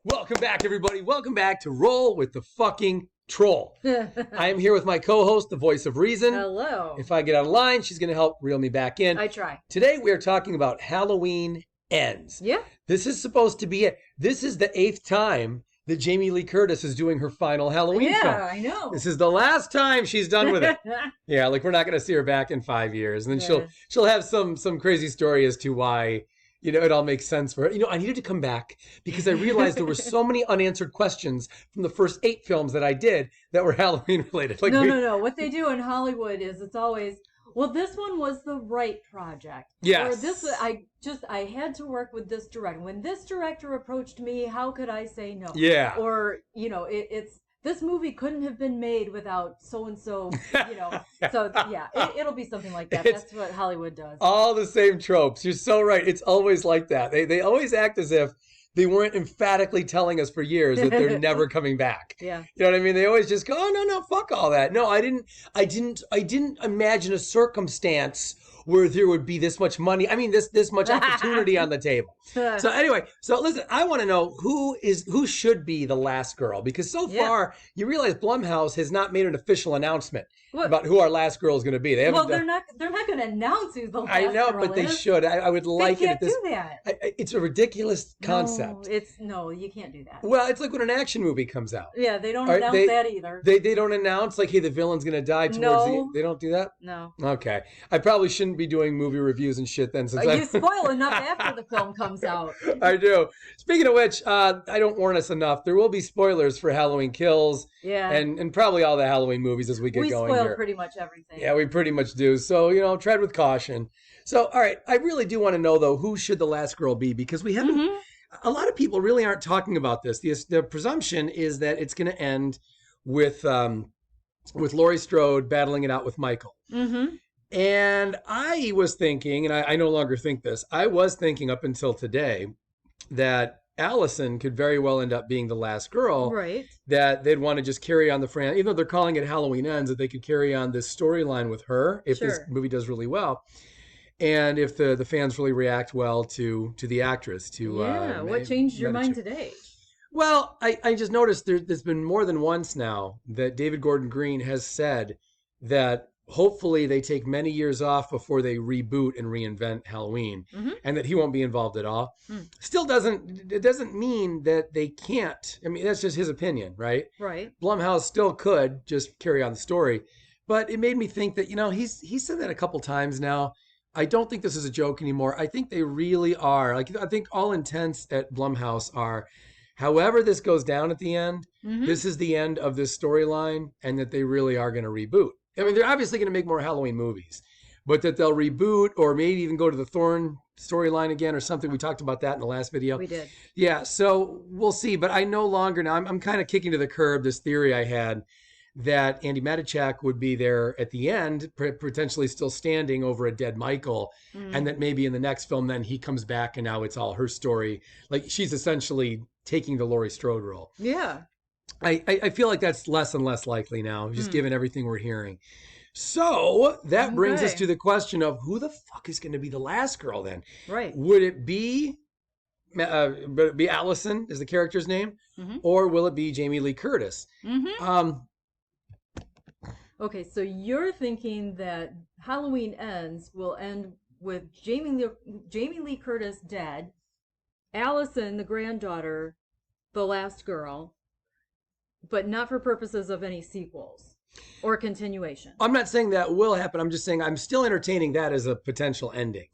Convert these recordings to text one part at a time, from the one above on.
Welcome back, everybody. Welcome back to Roll with the Fucking Troll. I am here with my co-host, the voice of reason. Hello. If I get out of line, she's going to help reel me back in. I try. Today, we are talking about Halloween Ends. Yeah. This is supposed to be it. This is the 8th time that Jamie Lee Curtis is doing her final Halloween film. Yeah, I know. This is the last time she's done with it. Yeah, like we're not going to see her back in 5 years. And then she'll have some crazy story as to why, it all makes sense for her. I needed to come back because I realized there were so many unanswered questions from the first 8 films that I did that were Halloween related. No. What they do in Hollywood is it's always, well, this one was the right project. Yes. Or this, I had to work with this director. When this director approached me, how could I say no? Yeah. Or, it's, this movie couldn't have been made without so-and-so, So, yeah, it'll be something like that. That's what Hollywood does. All the same tropes. You're so right. It's always like that. They always act as if they weren't emphatically telling us for years that they're never coming back. Yeah. You know what I mean? They always just go, oh, no, fuck all that. No, I didn't imagine a circumstance where there would be this much money. I mean, this much opportunity on the table. So anyway, listen, I want to know who should be the last girl, because so far you realize Blumhouse has not made an official announcement about who our last girl is going to be. They're not going to announce who the last girl is. I know, but they should. I would like they it. Can't do that. It's a ridiculous concept. No, you can't do that. Well, it's like when an action movie comes out. Yeah, they don't announce that either. They don't announce like, hey, the villain's going to die they don't do that? No. Okay. I probably shouldn't be doing movie reviews and shit then. You spoil enough after the film comes out. I do. Speaking of which, I don't warn us enough. There will be spoilers for Halloween Kills. Yeah. And probably all the Halloween movies as we get going here. We spoil pretty much everything. Yeah, we pretty much do. So, tread with caution. So, all right. I really do want to know, though, who should the last girl be? Because we haven't... Mm-hmm. A lot of people really aren't talking about this. The presumption is that it's going to end with Laurie Strode battling it out with Michael. Mm-hmm. And I was thinking, and I no longer think this, I was thinking up until today that Allyson could very well end up being the last girl. Right. That they'd want to just carry on the franchise, even though they're calling it Halloween Ends, that they could carry on this storyline with her if this movie does really well. And if the fans really react well to the actress. What changed your mind today? Well, I just noticed there's been more than once now that David Gordon Green has said that hopefully they take many years off before they reboot and reinvent Halloween, and that he won't be involved at all. Still doesn't mean that they can't. I mean, that's just his opinion, right? Right. Blumhouse still could just carry on the story, but it made me think that, he's said that a couple times now. I don't think this is a joke anymore. I think they really are. I think all intents at Blumhouse are, however this goes down at the end, this is the end of this storyline, and that they really are going to reboot. I mean, they're obviously going to make more Halloween movies, but that they'll reboot or maybe even go to the Thorn storyline again or something. We talked about that in the last video. We did. Yeah, so we'll see. But I no longer now, I'm kind of kicking to the curb this theory I had that Andy Matichak would be there at the end, potentially still standing over a dead Michael, and that maybe in the next film then he comes back and now it's all her story. Like she's essentially taking the Laurie Strode role. Yeah. I feel like that's less and less likely now, just given everything we're hearing. So that brings us to the question of who the fuck is going to be the last girl then? Right. Would it be Allyson is the character's name? Or will it be Jamie Lee Curtis? Okay, so you're thinking that Halloween Ends will end with Jamie Lee Curtis dead, Allyson, the granddaughter, the last girl, but not for purposes of any sequels or continuation. I'm not saying that will happen. I'm just saying I'm still entertaining that as a potential ending.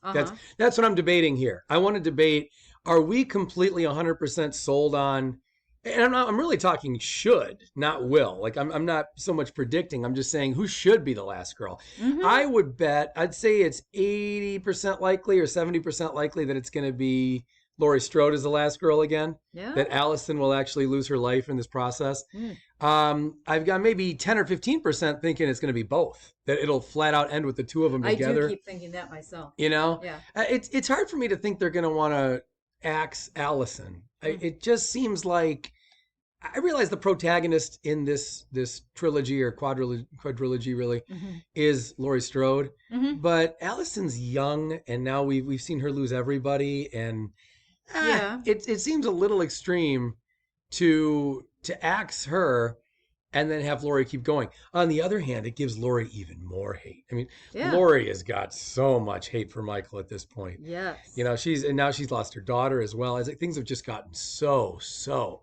That's what I'm debating here. I want to debate, are we completely 100% sold on, and I'm really talking should, not will. Like I'm not so much predicting. I'm just saying who should be the last girl. I would bet, I'd say it's 80% likely or 70% likely that it's going to be Laurie Strode as the last girl again. Yeah. That Allyson will actually lose her life in this process. I've got maybe 10 or 15% thinking it's going to be both. That it'll flat out end with the two of them together. I do keep thinking that myself. Yeah. It's hard for me to think they're going to want to axe Allyson. It just seems like, I realize the protagonist in this trilogy or quadrilogy really is Laurie Strode, but Allyson's young, and now we've seen her lose everybody, and it seems a little extreme to axe her and then have Laurie keep going. On the other hand, it gives Laurie even more hate. I mean, Yeah. Laurie has got so much hate for Michael at this point. Yes. You know, now she's lost her daughter as well. As things have just gotten so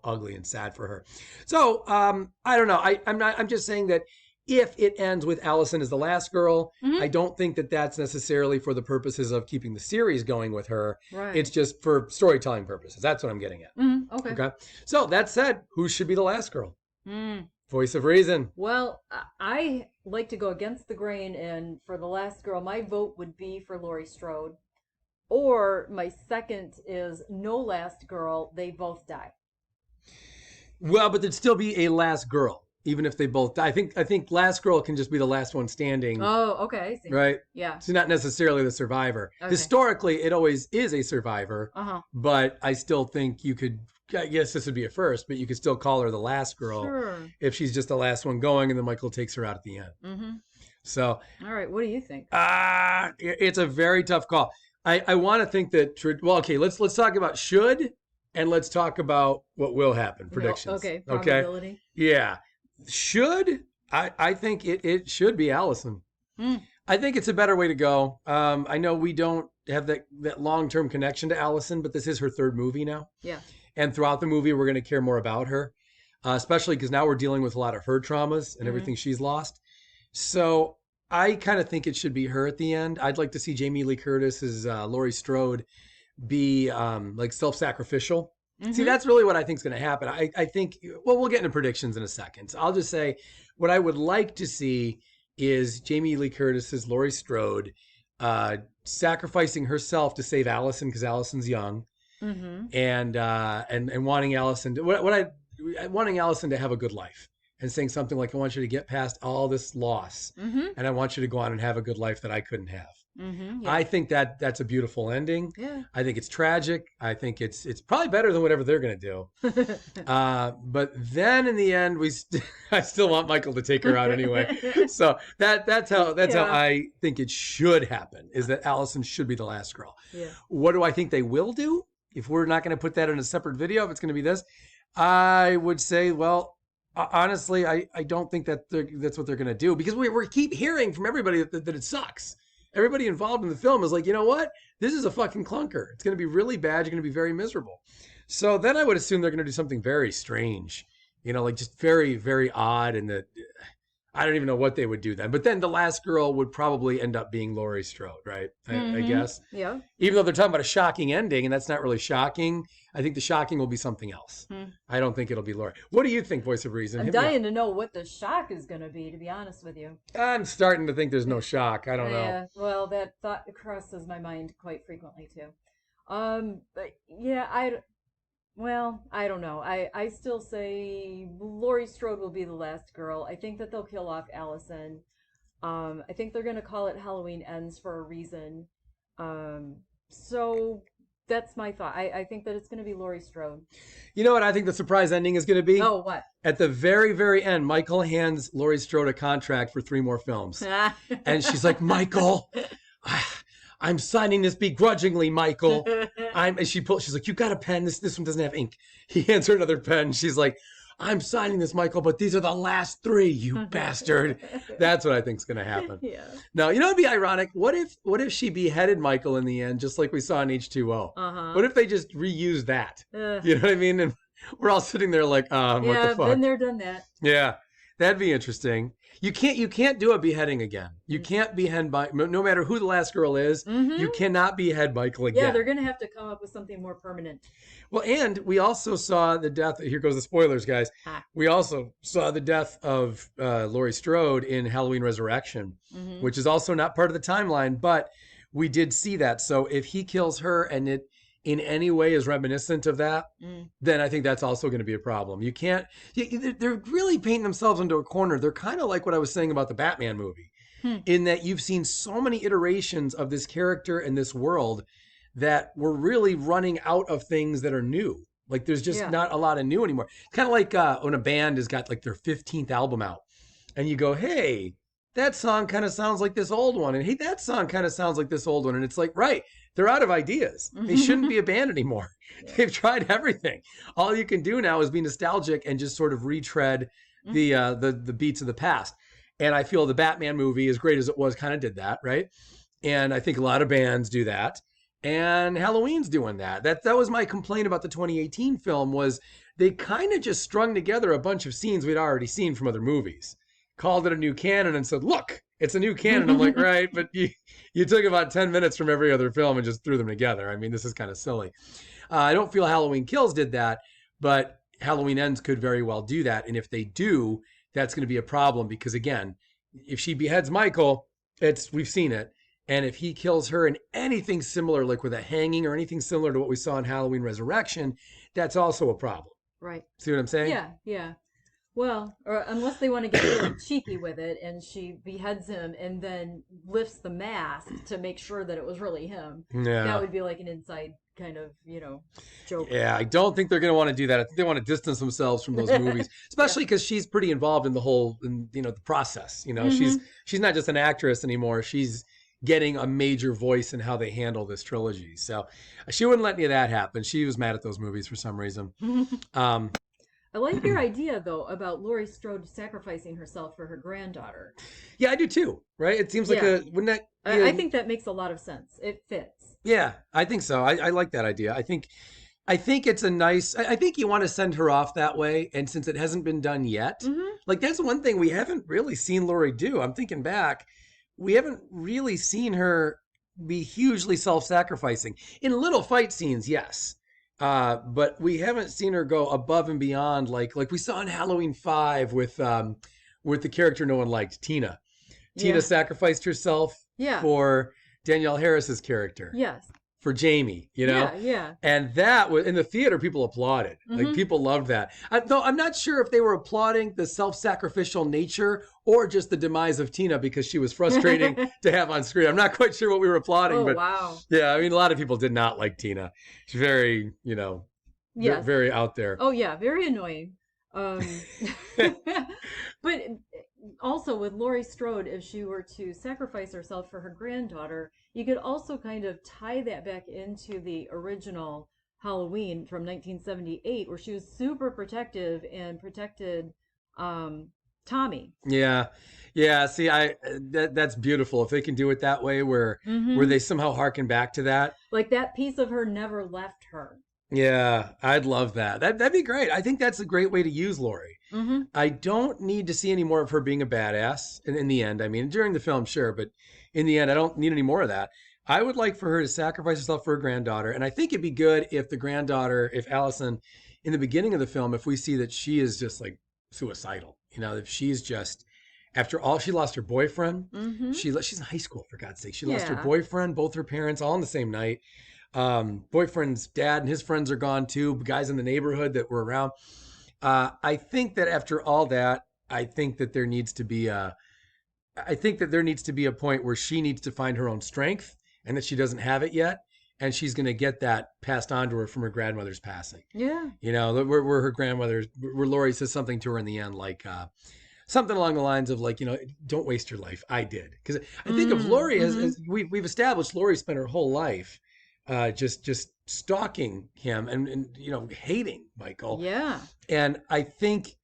ugly and sad for her. So I don't know. I'm just saying that if it ends with Allyson as the last girl, I don't think that that's necessarily for the purposes of keeping the series going with her. Right. It's just for storytelling purposes. That's what I'm getting at. Okay. Okay. So that said, who should be the last girl? Mm. Voice of reason. Well, I like to go against the grain, and for the last girl, my vote would be for Laurie Strode. Or my second is no last girl, they both die. Well, but there'd still be a last girl, even if they both die. I think last girl can just be the last one standing. Oh, okay. I see. Right? Yeah. She's not necessarily the survivor. Okay. Historically, it always is a survivor. But I still think you could, I guess this would be a first, but you could still call her the last girl Sure. if she's just the last one going and then Michael takes her out at the end. So. All right. What do you think? It's a very tough call. I want to think that, well, okay, let's talk about should and let's talk about what will happen. Predictions. Okay. Probability. Okay. Yeah. Should, I think it should be Allyson. I think it's a better way to go. I know we don't have that long-term connection to Allyson, but this is her third movie now. Yeah. And throughout the movie, we're going to care more about her, especially because now we're dealing with a lot of her traumas and everything she's lost. So I kind of think it should be her at the end. I'd like to see Jamie Lee Curtis as Laurie Strode be like self-sacrificial. See, that's really what I think is going to happen. I think, well, we'll get into predictions in a second. So I'll just say what I would like to see is Jamie Lee Curtis as Laurie Strode sacrificing herself to save Allyson because Allison's young. And wanting Allyson to wanting Allyson to have a good life and saying something like, I want you to get past all this loss and I want you to go on and have a good life that I couldn't have. Yeah. I think that's a beautiful ending. Yeah. I think it's tragic. I think it's probably better than whatever they're going to do. But then in the end, I still want Michael to take her out anyway. So that's how I think it should happen, is that Allyson should be the last girl. Yeah. What do I think they will do? If we're not going to put that in a separate video, if it's going to be this, I would say, well, honestly, I don't think that's what they're going to do, because we keep hearing from everybody that it sucks. Everybody involved in the film is like, you know what? This is a fucking clunker. It's going to be really bad. You're going to be very miserable. So then I would assume they're going to do something very strange, like just very, very odd. And that I don't even know what they would do then. But then the last girl would probably end up being Laurie Strode, right? I guess. Yeah. Even though they're talking about a shocking ending, and that's not really shocking, I think the shocking will be something else. I don't think it'll be Laurie. What do you think, Voice of Reason? I'm dying to know what the shock is going to be, to be honest with you. I'm starting to think there's no shock. I don't know. Yeah, well, that thought crosses my mind quite frequently, too. But yeah, I don't know. I still say Laurie Strode will be the last girl. I think that they'll kill off Allyson. I think they're going to call it Hallowen Ends for a reason. So that's my thought. I think that it's going to be Laurie Strode. You know what I think the surprise ending is going to be? Oh, what? At the very, very end, Michael hands Laurie Strode a contract for 3 more films. And she's like, Michael, I'm signing this begrudgingly, Michael. She's like, you got a pen? This one doesn't have ink. He hands her another pen. She's like, I'm signing this, Michael, but these are the last 3, you bastard. That's what I think is going to happen. Yeah. Now, it'd be ironic. What if she beheaded Michael in the end, just like we saw in H2O? What if they just reused that? You know what I mean? And we're all sitting there like, what the fuck? Been there, done that. Yeah, that'd be interesting. You can't do a beheading again. You can't behead no matter who the last girl is. You cannot behead Michael again. Yeah, they're gonna have to come up with something more permanent. Well, and we also saw the death. Here goes the spoilers, guys. We also saw the death of Laurie Strode in Halloween Resurrection, which is also not part of the timeline, but we did see that. So if he kills her and it in any way is reminiscent of that, then I think that's also going to be a problem. You can't, they're really painting themselves into a corner. They're kind of like what I was saying about the Batman movie, in that you've seen so many iterations of this character and this world that we're really running out of things that are new. Like there's just not a lot of new anymore. Kind of like when a band has got like their 15th album out and you go, hey, that song kind of sounds like this old one. And hey, that song kind of sounds like this old one. And it's like, right, they're out of ideas. They shouldn't be a band anymore. Yeah. They've tried everything. All you can do now is be nostalgic and just sort of retread the beats of the past. And I feel the Batman movie, as great as it was, kind of did that, right? And I think a lot of bands do that. And Halloween's doing that. That was my complaint about the 2018 film, was they kind of just strung together a bunch of scenes we'd already seen from other movies, called it a new canon, and said, look, it's a new canon. I'm like, right, but you took about 10 minutes from every other film and just threw them together. I mean, this is kind of silly. I don't feel Halloween Kills did that, but Halloween Ends could very well do that. And if they do, that's going to be a problem, because again, if she beheads Michael, we've seen it. And if he kills her in anything similar, like with a hanging or anything similar to what we saw in Halloween Resurrection, that's also a problem. Right. See what I'm saying? Yeah, yeah. Well, or unless they want to get really cheeky with it, and she beheads him and then lifts the mask to make sure that it was really him. Yeah. That would be like an inside kind of, joke. Yeah, I don't think they're going to want to do that. I think they want to distance themselves from those movies, especially because she's pretty involved in the whole, the process. She's not just an actress anymore. She's getting a major voice in how they handle this trilogy. So she wouldn't let any of that happen. She was mad at those movies for some reason. I like your idea, though, about Laurie Strode sacrificing herself for her granddaughter. Yeah, I do too. Right? It seems like wouldn't that? I think that makes a lot of sense. It fits. Yeah, I think so. I like that idea. I think it's a nice. I think you want to send her off that way, and since it hasn't been done yet, like that's one thing we haven't really seen Laurie do. I'm thinking back, we haven't really seen her be hugely self-sacrificing in little fight scenes. Yes. But we haven't seen her go above and beyond, like we saw in Halloween 5 with the character no one liked, Tina. Tina Yeah. sacrificed herself Yeah. for Danielle Harris's character, Yes. for Jamie, Yeah. and that was in the theater. People applauded, like people loved that. Though I'm not sure if they were applauding the self-sacrificial nature or just the demise of Tina because she was frustrating to have on screen. I'm not quite sure what we were applauding, Oh, but wow. yeah, I mean, a lot of people did not like Tina. She's very, Yes. very out there. Oh, yeah. Very annoying. But also with Laurie Strode, if she were to sacrifice herself for her granddaughter, you could also kind of tie that back into the original Halloween from 1978, where she was super protective and protected Tommy. Yeah. See, that's beautiful. If they can do it that way, where they somehow harken back to that. Like that piece of her never left her. Yeah, I'd love that. That'd be great. I think that's a great way to use Laurie. I don't need to see any more of her being a badass in the end. I mean, during the film, sure, but in the end, I don't need any more of that. I would like for her to sacrifice herself for her granddaughter. And I think it'd be good if the granddaughter, if Allyson, in the beginning of the film, if we see that she is just like suicidal, if she's just, after all, she lost her boyfriend. She's in high school, for God's sake. She lost her Yeah. boyfriend, both her parents, all on the same night. Boyfriend's dad and his friends are gone too. Guys in the neighborhood that were around. I think that after all that, I think that there needs to be a point where she needs to find her own strength, and that she doesn't have it yet, and she's going to get that passed on to her from her grandmother's passing. Yeah. Where her grandmother, where Laurie says something to her in the end, like something along the lines of like, don't waste your life. I did, because I think of Laurie as we've established. Laurie spent her whole life just stalking him and hating Michael. Yeah. And I think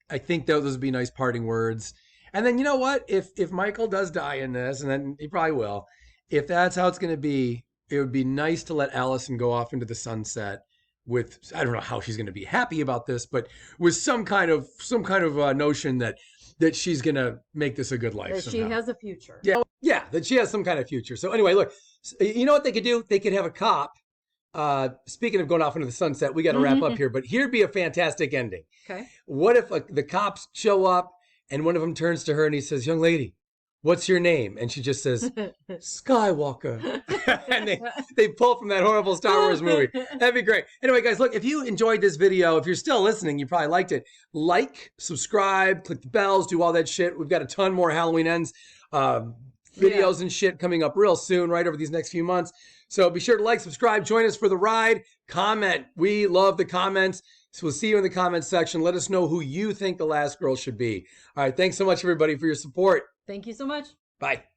those would be nice parting words. And then, you know what? If Michael does die in this, and then he probably will, if that's how it's going to be, it would be nice to let Allyson go off into the sunset with, I don't know how she's going to be happy about this, but with some kind of notion that she's going to make this a good life. That somehow. she has a future. Yeah, that she has some kind of future. So anyway, look, you know what they could do? They could have a cop. Speaking of going off into the sunset, we got to wrap up here, but here'd be a fantastic ending. Okay. What if the cops show up and one of them turns to her and he says, "Young lady, what's your name?" And she just says, "Skywalker." And they pull from that horrible Star Wars movie. That'd be great. Anyway, guys, look, if you enjoyed this video, if you're still listening, you probably liked it. Like, subscribe, click the bells, do all that shit. We've got a ton more Halloween Ends videos and shit coming up real soon, right over these next few months. So be sure to like, subscribe, join us for the ride, comment. We love the comments. So we'll see you in the comments section. Let us know who you think the last girl should be. All right. Thanks so much, everybody, for your support. Thank you so much. Bye.